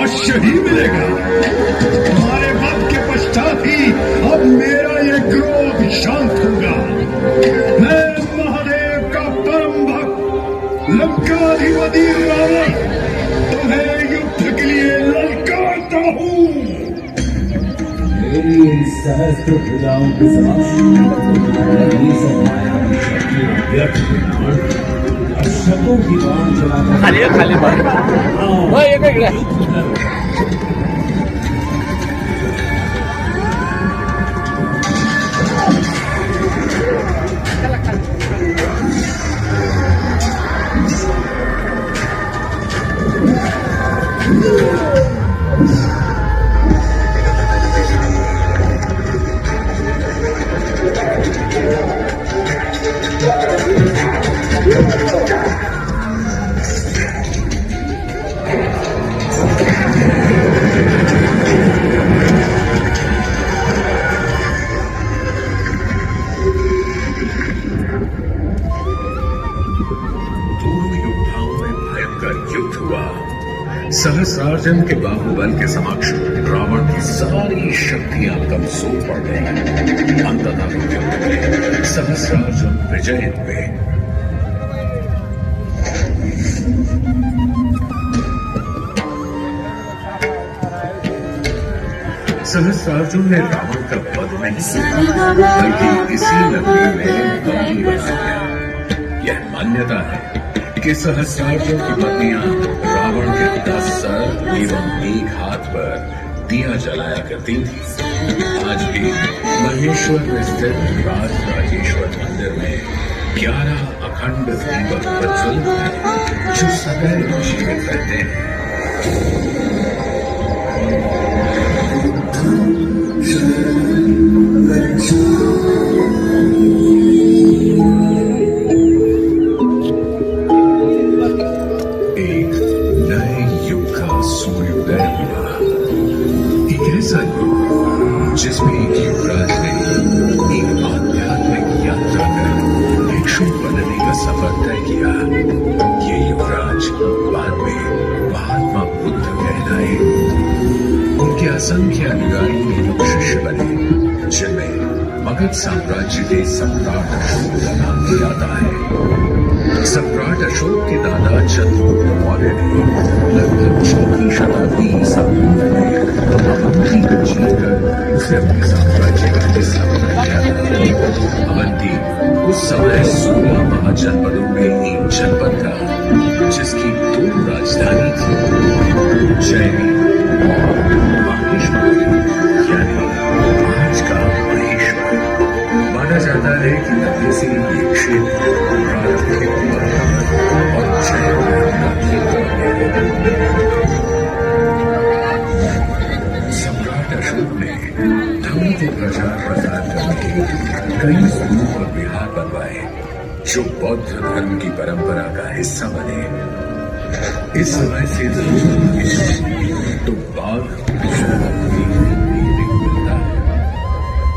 अवश्य ही मिलेगा। तुम्हारे वध के पश्चात ही अब मेरा ये क्रोध शांत होगा। मैं महादेव का परम भक्त लंकाधिपति रावण तुम्हें युद्ध के लिए ललकारता हूँ। मेरी इन सहस्त्र भुजाओं के समक्ष मेरी सब मायावी शक्तियां व्यर्थ होना और शतों की बाण चलाकर खाली सहस्रार्जुन के बाहुबल के समक्ष रावण की सारी शक्तियां कमजोर पड़ गई। अंततः युद्ध में सहस्रार्जुन विजयी हुए। सहस्रार्जुन ने रावण का वध नहीं किया, बल्कि इसी नगरी में बंदी बना दिया। यह मान्यता है कि सहस्रार्जुन की पत्नियां रावण के 10 सर एवं एक हाथ पर दिया जलाया करती थी। आज भी महेश्वर में स्थित राज राजेश्वर मंदिर में 11 अखंड दीपक प्रज्वलित हैं, जो सदैव जीवित रहते हैं। जिसमें एक युवराज ने एक आध्यात्मिक यात्रा कर भिक्षु बनने का सफर तय किया। ये युवराज बाद में महात्मा बुद्ध कहलाए। उनके असंख्य अनुयायी एवं शिष्य बने, जिनमें मगध साम्राज्य के सम्राट अशोक का नाम भी आता है। सम्राट अशोक के दादा चंद्रगुप्त मौर्य ने लगभग 4वीं शताब्दी ईसा पूर्व में अवंती को जीतकर उसे अपने साम्राज्य का हिस्सा बनाया। अवंती उस समय 16 महाजनपदों में एक जनपद था, जिसकी 2 राजधानी थी, जयनी और माहेश्वर, यानी आज का महेश्वर। माना जाता है कि तभी से ये क्षेत्र प्रारंभिक और जय का केंद्र है। सम्राट अशोक ने धर्म को प्रचार प्रसार करने कई स्तूप और विहार बनवाए, जो बौद्ध धर्म की परंपरा का हिस्सा बने। इस समय से तो बाघ मिलता है।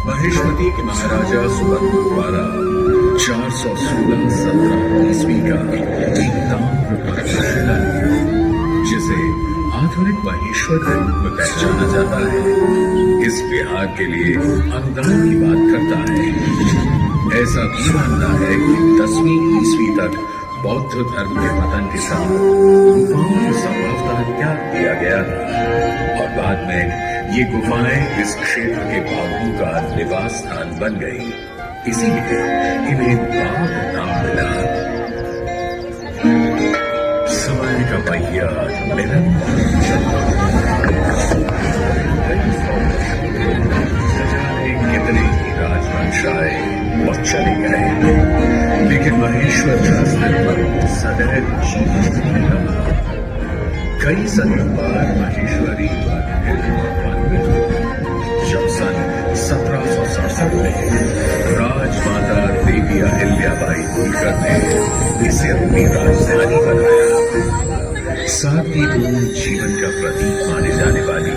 महेश्वरी के महाराजा सुबंधु द्वारा 416-17 ईस्वी का एक ताम्र पत्र शिलान्यास, जिसे आधुनिक महेश्वर के रूप में पहचाना जाता है, इस विहार के लिए अनुदान की बात करता है। ऐसा भी मानना है कि 10वीं ईस्वी तक बौद्ध धर्म के पतन के साथ गुफाओं को संभवतः त्याग दिया गया था और बाद में ये गुफाएं इस क्षेत्र के बाघों का निवास स्थान बन गई। इसीलिए इन्हें बाघ नाम मिला। समय का पहिया निरंतर चलता कितने ही राजवंश आए और चले गए, लेकिन महेश्वर का अस्तित्व सदैव जीवित रहा। कई सदियों बाद महेश्वरी जब सन 1767 में राजमाता देवी अहिल्याबाई होलकर ने इसे अपनी राजधानी बनाया। सादगीपूर्ण जीवन का प्रतीक माने जाने वाली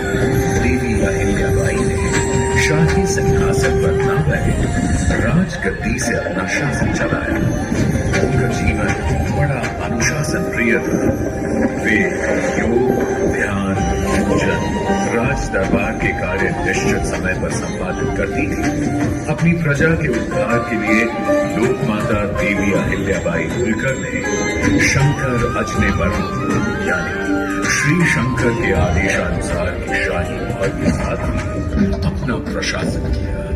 देवी अहिल्याबाई ने शाही सिंहासन पर न रहे राजगद्दी से अपना शासन चलाया। उनका जीवन बड़ा अनुशासन प्रिय था। वे योग, ध्यान, राज दरबार के कार्य निश्चित समय पर संपादित करती थी। अपनी प्रजा के उद्धार के लिए लोक माता देवी अहिल्याबाई होलकर ने शंकर अजने पर यानी श्री शंकर के आदेशानुसार की शाही महल के साथ ही अपना प्रशासन किया।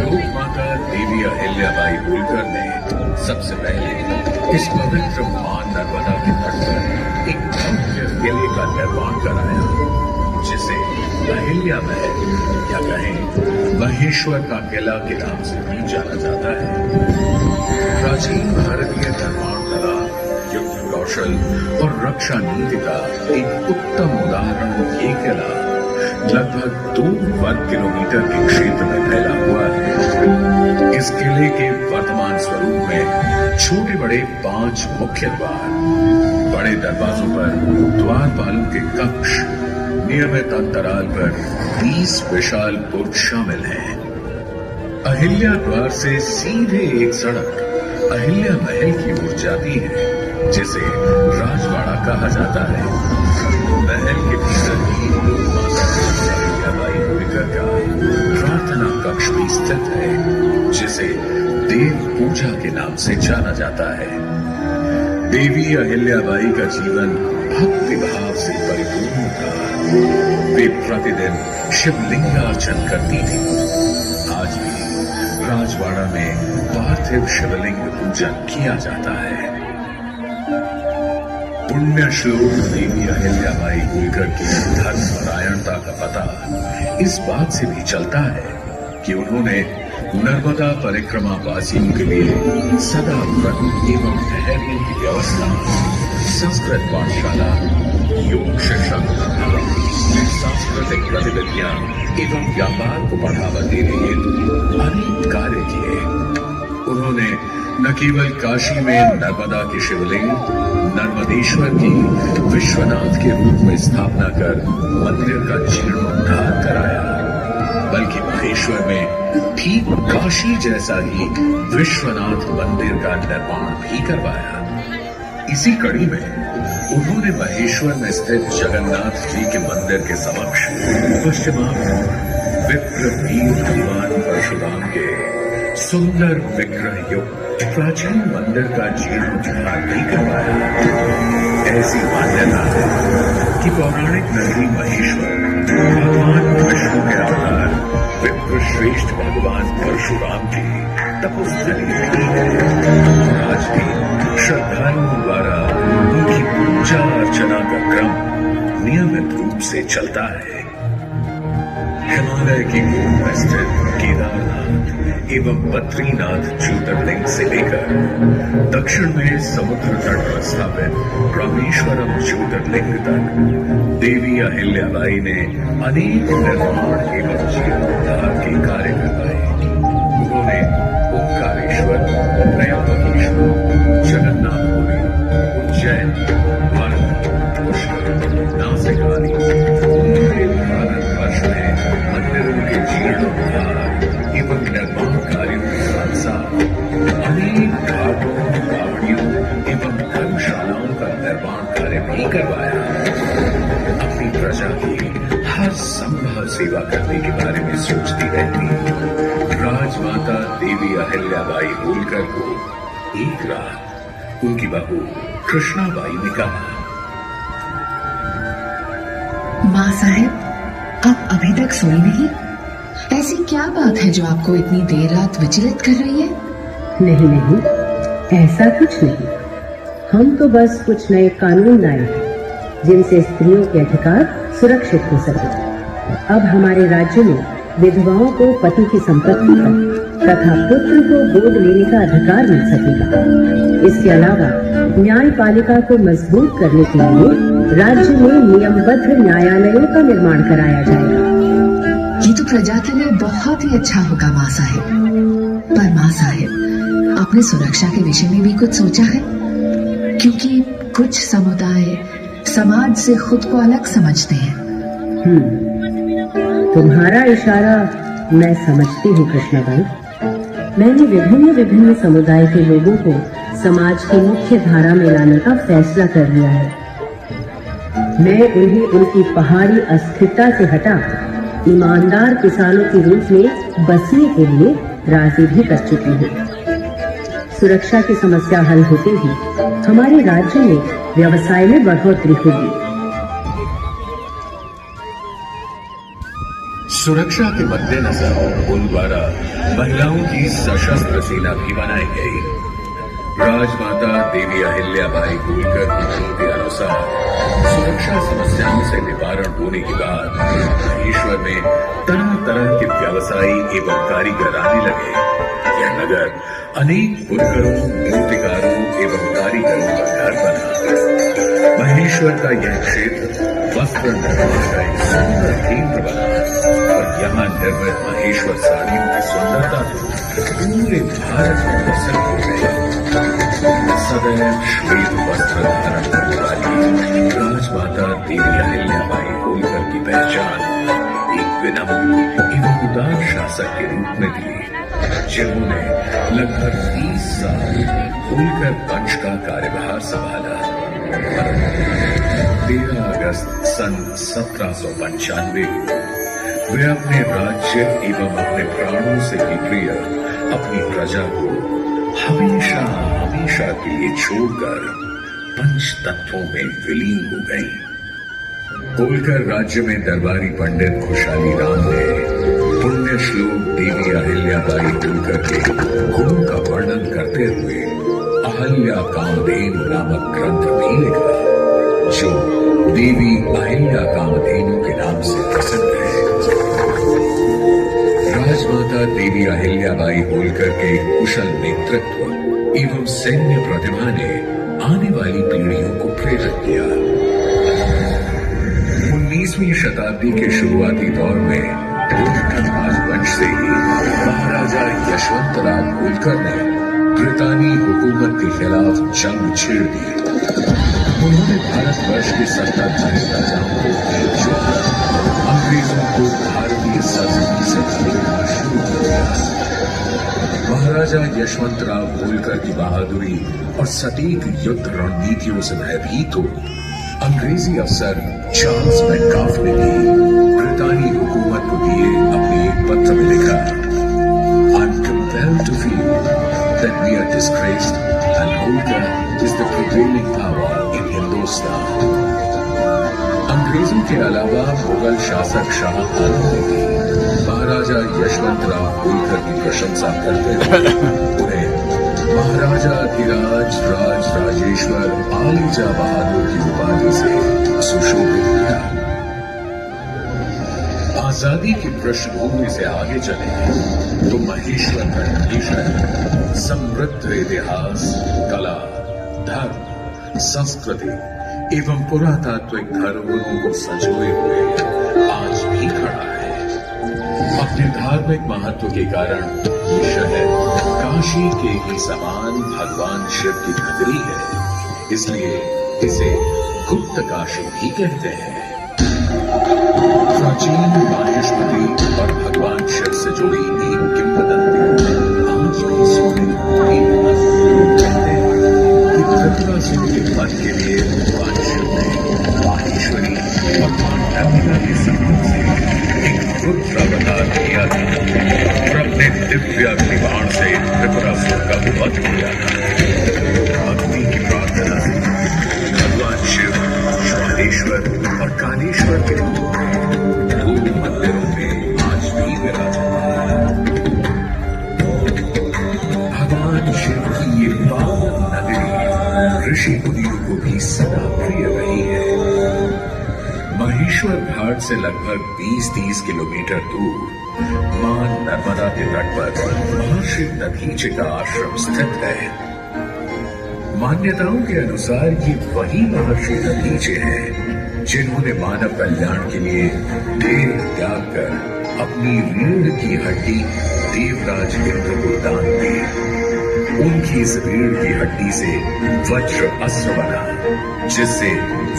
लोक माता देवी अहिल्याबाई होलकर ने सबसे पहले इस पवित्र मां नर्मदा के तट पर एक भव्य किले का निर्माण कराया, जिसे अहिल्या महल या कहें महेश्वर का किला के नाम से भी जाना जाता है। प्राचीन भारतीय निर्माण कला, युद्ध कौशल और रक्षा नीति का एक उत्तम उदाहरण ये किला लगभग 2 वर्ग किलोमीटर के क्षेत्र में फैला हुआ है। इस किले के वर्तमान स्वरूप में छोटे बड़े 5 मुख्य द्वार, बड़े दरवाजों पर द्वारपालों के कक्ष, नियमित अंतराल पर 20 विशाल बुर्ज शामिल हैं। अहिल्या द्वार से सीधे एक सड़क अहिल्या महल की ओर जाती है, जिसे राजवाड़ा कहा जाता है। महल के भीतर ही लोक माता अहिल्याबाई होलकर का प्रार्थना कक्ष भी स्थित है, जिसे देव पूजा के नाम से जाना जाता है। देवी अहिल्याबाई का जीवन भक्ति भाव से परिपूर्ण था। वे प्रतिदिन शिवलिंगार्चन करती थी। आज भी राजवाड़ा में पार्थिव शिवलिंग पूजन किया जाता है। पुण्य श्लोक देवी अहिल्याबाई होलकर की धर्मपरायणता का पता इस बात से भी चलता है कि उन्होंने नर्मदा परिक्रमा वासियों के लिए सदा व्रत एवं ठहरने की व्यवस्था, संस्कृत पाठशाला, योग शिक्षा, सांस्कृतिक गतिविधियां एवं व्यापार को बढ़ावा देने हेतु अनेक कार्य किए। उन्होंने न केवल काशी में नर्मदा के शिवलिंग नर्मदेश्वर की विश्वनाथ के रूप में स्थापना कर मंदिर का जीर्णोद्धार कराया, बल्कि महेश्वर में ठीक काशी जैसा ही विश्वनाथ मंदिर का निर्माण भी करवाया। इसी कड़ी में उन्होंने महेश्वर में स्थित जगन्नाथ जी के मंदिर के समक्ष पश्चिमाभिमुख विप्रवीर भगवान परशुराम के सुंदर विग्रह युक्त प्राचीन मंदिर का जीर्णोद्धार भी करवाया। ऐसी मान्यता है कि पौराणिक नगरी महेश्वर भगवान विष्णु के अवतार विप्रश्रेष्ठ भगवान परशुराम की तपोस्थली भी है। आज भी श्रद्धालुओं द्वारा उनकी पूजा अर्चना का क्रम नियमित रूप से चलता है। हिमालय की गोद में स्थित केदारनाथ एवं बद्रीनाथ ज्योतिर्लिंग से लेकर दक्षिण में समुद्र तट पर स्थापित रामेश्वरम ज्योतिर्लिंग तक देवी अहिल्याबाई ने अनेक निर्माण एवं जीर्णोद्धार के कार्य करवाए। उन्होंने ओंकारेश्वर, त्रयंबकेश्वर, जगन्नाथपुरी, उज्जैन, भारत, पुष्कर, नासिक आदि पूरे भारतवर्ष में मंदिरों के जीर्णोद्धार एवं निर्माण कार्यों के साथ साथ अनेक घाटों, बावड़ियों एवं धर्मशालाओं का निर्माण कार्य भी करवाया। अपनी प्रजा की हर संभव सेवा करने के बारे में सोचती रहती राजमाता देवी अहिल्याबाई होलकर को एक रात उनकी बहू कृष्णाबाई ने कहा, माँ साहब, आप अभी तक सोई नहीं? ऐसी क्या बात है जो आपको इतनी देर रात विचलित कर रही है? नहीं नहीं, ऐसा कुछ नहीं। हम तो बस कुछ नए कानून लाए हैं जिनसे स्त्रियों के अधिकार सुरक्षित हो सके। अब हमारे राज्य में विधवाओं को पति की संपत्ति का तथा पुत्र को गोद लेने का अधिकार मिल सकेगा। इसके अलावा न्यायपालिका को मजबूत करने के लिए राज्य में नियमबद्ध न्यायालयों का निर्माण कराया जाएगा। ये तो प्रजा के लिए बहुत ही अच्छा होगा माँ साहिब। पर माँ साहिब, आपने सुरक्षा के विषय में भी कुछ सोचा है? क्योंकि कुछ समुदाय समाज से खुद को अलग समझते हैं। तुम्हारा इशारा मैं समझती हूँ कृष्णाबाई। मैंने विभिन्न समुदाय के लोगों को समाज की मुख्य धारा में लाने का फैसला कर लिया है। मैं उन्हें उनकी पहाड़ी अस्थिरता से हटा ईमानदार किसानों के रूप में बसने के लिए राजी भी कर चुकी हूँ। सुरक्षा की समस्या हल होते ही हमारे राज्य में व्यवसाय में बढ़ोतरी होगी। सुरक्षा के मद्देनजर उन द्वारा महिलाओं की सशस्त्र सेना भी बनाई गई। राजमाता देवी अहिल्याबाई होलकर की नीति के अनुसार सुरक्षा समस्याओं से निवारण होने के बाद महेश्वर में तरह तरह के व्यवसायी एवं कारीगर आने लगे। यह नगर अनेक बुनकरों, मूर्तिकारों एवं कारीगरों का घर बना। महेश्वर का यह क्षेत्र वस्त्र निर्माण का एक सुंदर केंद्र बना और यहाँ निर्मित महेश्वर साड़ियों की सुंदरता पूरे भारत में प्रसिद्ध हो गई। सदैव श्वेत वस्त्र धारण करने वाली राजमाता देवी अहिल्याबाई होलकर की पहचान एक विनम्र एवं उदार शासक के रूप में थी, जिन्होंने लगभग 30 साल होलकर वंश का कार्यभार संभाला। 13 अगस्त सन 1795 को वे अपने राज्य एवं अपने प्राणों से भी प्रिय अपनी प्रजा को हमेशा हमेशा के लिए छोड़कर पंच तत्वों में विलीन हो गई। होलकर राज्य में दरबारी पंडित खुशहाली राम ने पुण्य श्लोक देवी अहिल्याबाई होलकर के गुणों का वर्णन करते हुए अहल्या कामधेनु नामक ग्रंथ भी लिखा, जो देवी अहिल्या कामधेनु के नाम से प्रसिद्ध है। राजमाता देवी अहिल्याबाई होलकर के कुशल नेतृत्व एवं सैन्य प्रतिभा ने आने वाली पीढ़ियों को प्रेरित किया। 19वीं शताब्दी के शुरुआती दौर में होलकर राजवंश से ही महाराजा यशवंतराव होलकर ने ब्रितानी हुकूमत के खिलाफ जंग छेड़ दी। उन्होंने भारतवर्ष के सत्ताधारी राजाओं को एकजुट कर अंग्रेजों को भारतीय संस्कृति से जोड़ना शुरू कर दिया। महाराजा यशवंतराव होलकर की बहादुरी और सटीक युद्ध रणनीतियों से भयभीत हो अंग्रेजी अफसर चार्ल्स मेटकाफ ने भी ब्रितानी हुकूमत को दिए अपने एक पत्र में लिखा, I am compelled to feel that we are disgraced and Holkar is the prevailing power in Hindustan. अंग्रेजों के अलावा मुगल शासक शाह आलम ने भी महाराजा यशवंतराव होलकर की प्रशंसा करते हुए उन्हें महाराजाधिराज राज राजेश्वर आलीजा बहादुर की उपाधि से सुशोभित किया। आजादी की पृष्ठभूमि से आगे चले तो महेश्वर का मिशन समृद्ध इतिहास, कला, धर्म, संस्कृति एवं पुरातात्विक धरोहरों को संजोए हुए आज भी खड़ा है। अपने धार्मिक महत्व के कारण ये शहर काशी के ही समान भगवान शिव की नगरी है, इसलिए इसे गुप्त काशी भी कहते हैं। प्राचीन माहेश्वरी और भगवान शिव से जुड़ी एक किंवदंती आज भी सुनी कहते हैं कि त्रिपुरासुर के वध के लिए भगवान शिव ने माहेश्वरी और मां नर्मदा के संगम से एक रुद्र अवतार किया था और अपने दिव्य अग्निबाण से त्रिपुरासुर का वध किया था। भक्ति की प्रार्थना से भगवान शिव ज्वालेश्वर और कालेश्वर के रूप में दो मंदिरों में आज भी विराजमान है। भगवान शिव की ये पावन नगरी ऋषि मुनियों को भी सदा प्रिय रही है। महेश्वर घाट से लगभग 20-30 किलोमीटर दूर मां नर्मदा के तट पर महर्षि दधीचि का आश्रम स्थित है। मान्यताओं के अनुसार ये वही महर्षि दधीचि हैं जिन्होंने मानव कल्याण के लिए देह त्याग कर अपनी रीढ़ की हड्डी देवराज इंद्र को दान दी। उनकी इस रीढ़ की हड्डी से वज्र अस्त्र बना, जिससे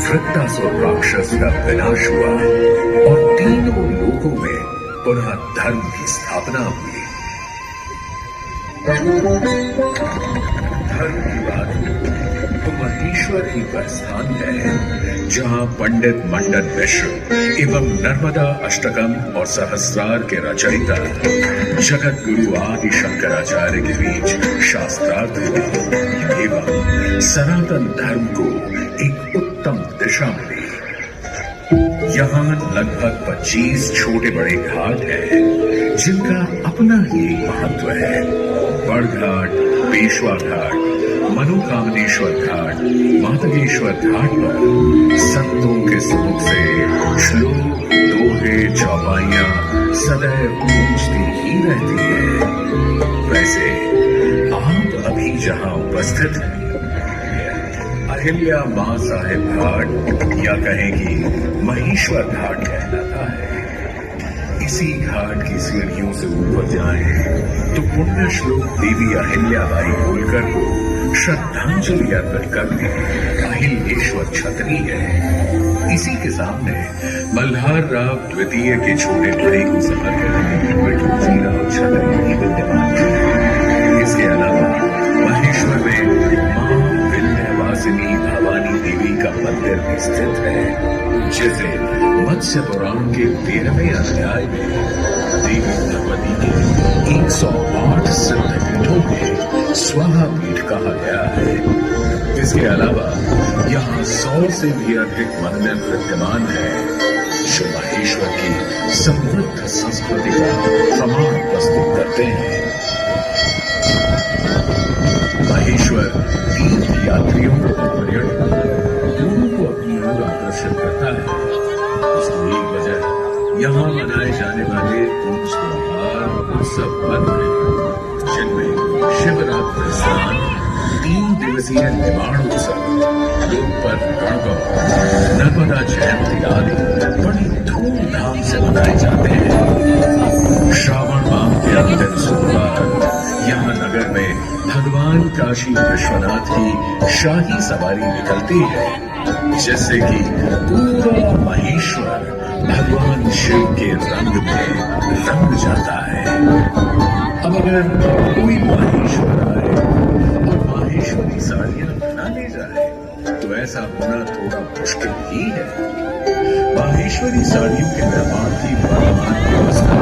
वृत्तासुर राक्षस का विनाश हुआ और तीनों लोकों में पुनः धर्म की स्थापना हुई। धर्म की बात हो तो महेश्वर ही पर स्थान है जहां पंडित मंडन मिश्र एवं नर्मदा अष्टकम और सहस्रार के रचयिता जगत गुरु आदि शंकराचार्य के बीच शास्त्रार्थ हुआ एवं सनातन धर्म को एक उत्तम दिशा मिली। यहाँ लगभग 25 छोटे बड़े घाट हैं जिनका अपना ही महत्व है। बड़घाट, पेशवा घाट, मनोकामनेश्वर घाट, मातंगेश्वर घाट पर संतों के सुमुख से श्लोक, दोहे, चौपाइयां सदैव गूंजती ही रहती है। वैसे आप अभी जहां उपस्थित हैं अहिल्या मां साहिब घाट या कहें कि महेश्वर घाट कहलाता है। इसी घाट की सीढ़ियों से ऊपर जाएं तो पुण्य श्लोक देवी अहिल्याबाई होलकर को श्रद्धांजलि अर्पित करने अहिलेश्वर छतरी है। इसी के सामने मल्हार राव द्वितीय के छोटे भाई को समर्पित विठूजीराव छतरी भी विद्यमान है। इसके अलावा महेश्वर में मां विंध्यवासिनी भवानी देवी का मंदिर भी स्थित है जिसे मत्स्य पुराण के 13वें अध्याय में देवी भगवती के 108 सिद्ध पीठों में स्वाहा पीठ कहा गया है। इसके अलावा यहाँ 100 से भी अधिक मंदिर विद्यमान है जो महेश्वर की समृद्ध संस्कृति का प्रमाण प्रस्तुत करते हैं। महेश्वर तीर्थ यात्रियों को पर्यटन दोनों को अपनी ओर आकर्षित करता है। इसकी एक वजह यहाँ मनाए जाने वाले पूज त्योहार उत्सव पर्व हैं जिनमें शिवरात्रि स्नान, 3 दिवसीय निवाण उत्सव, लोक पर्व गणगौर, नर्मदा जयंती आदि बड़ी धूमधाम से मनाए जाते हैं। श्रावण माह के अंतिम सोमवार यहाँ नगर में भगवान काशी विश्वनाथ की शाही सवारी निकलती है जिससे कि पूरा महेश्वर भगवान शिव के रंग में रंग जाता है। अब अगर कोई महेश्वर आए और माहेश्वरी साड़ियां न ले जाए तो ऐसा होना थोड़ा मुश्किल ही है। माहेश्वरी साड़ियों के निर्माण की वर्तमान व्यवस्था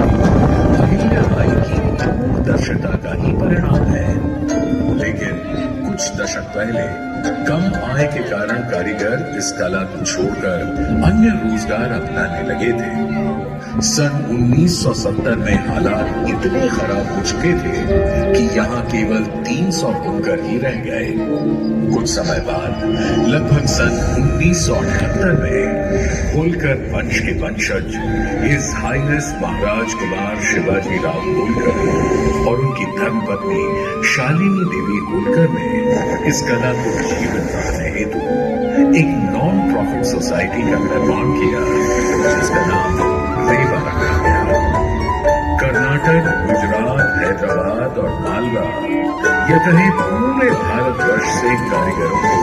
अहिल्याबाई की दूरदर्शिता का ही परिणाम है। लेकिन कुछ दशक पहले कम आय के कारण कारीगर इस कला को छोड़कर अन्य रोजगार अपनाने लगे थे। सन 1970 में हालात इतने खराब हो चुके थे कि यहाँ केवल 300 बुनकर ही रह गए। कुछ समय बाद लगभग सन 1978 में होलकर वंश के वंशज इस हाइनेस महाराज कुमार शिवाजी राव होलकर और उनकी धर्मपत्नी शालिनी देवी होलकर ने इस कला को जीवित रखने हेतु एक नॉन प्रॉफिट सोसाइटी का निर्माण किया जिसका नाम रेवा रखा गया। कर्नाटक, गुजरात, हैदराबाद और मालवा या कहीं पूरे भारतवर्ष से कारीगरों को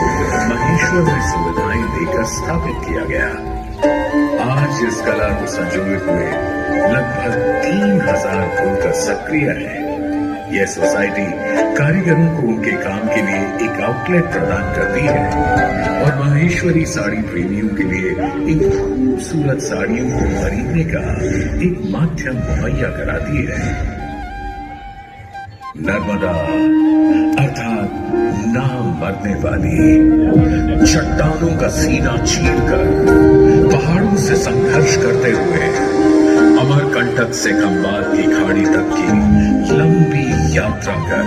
महेश्वर में सुविधाएं देकर स्थापित किया गया। आज इस कला को संजोए हुए लगभग 3000 बुनकर सक्रिय है। यह सोसाइटी कारीगरों को उनके काम के लिए एक आउटलेट प्रदान करती है और महेश्वरी साड़ी प्रेमियों के लिए इन खूबसूरत साड़ियों को खरीदने का एक माध्यम मुहैया कराती है। नर्मदा अर्थात ना मरने वाली चट्टानों का सीना चीरकर पहाड़ों से संघर्ष करते हुए अमरकंटक से खंबात की खाड़ी तक की लंबी यात्रा कर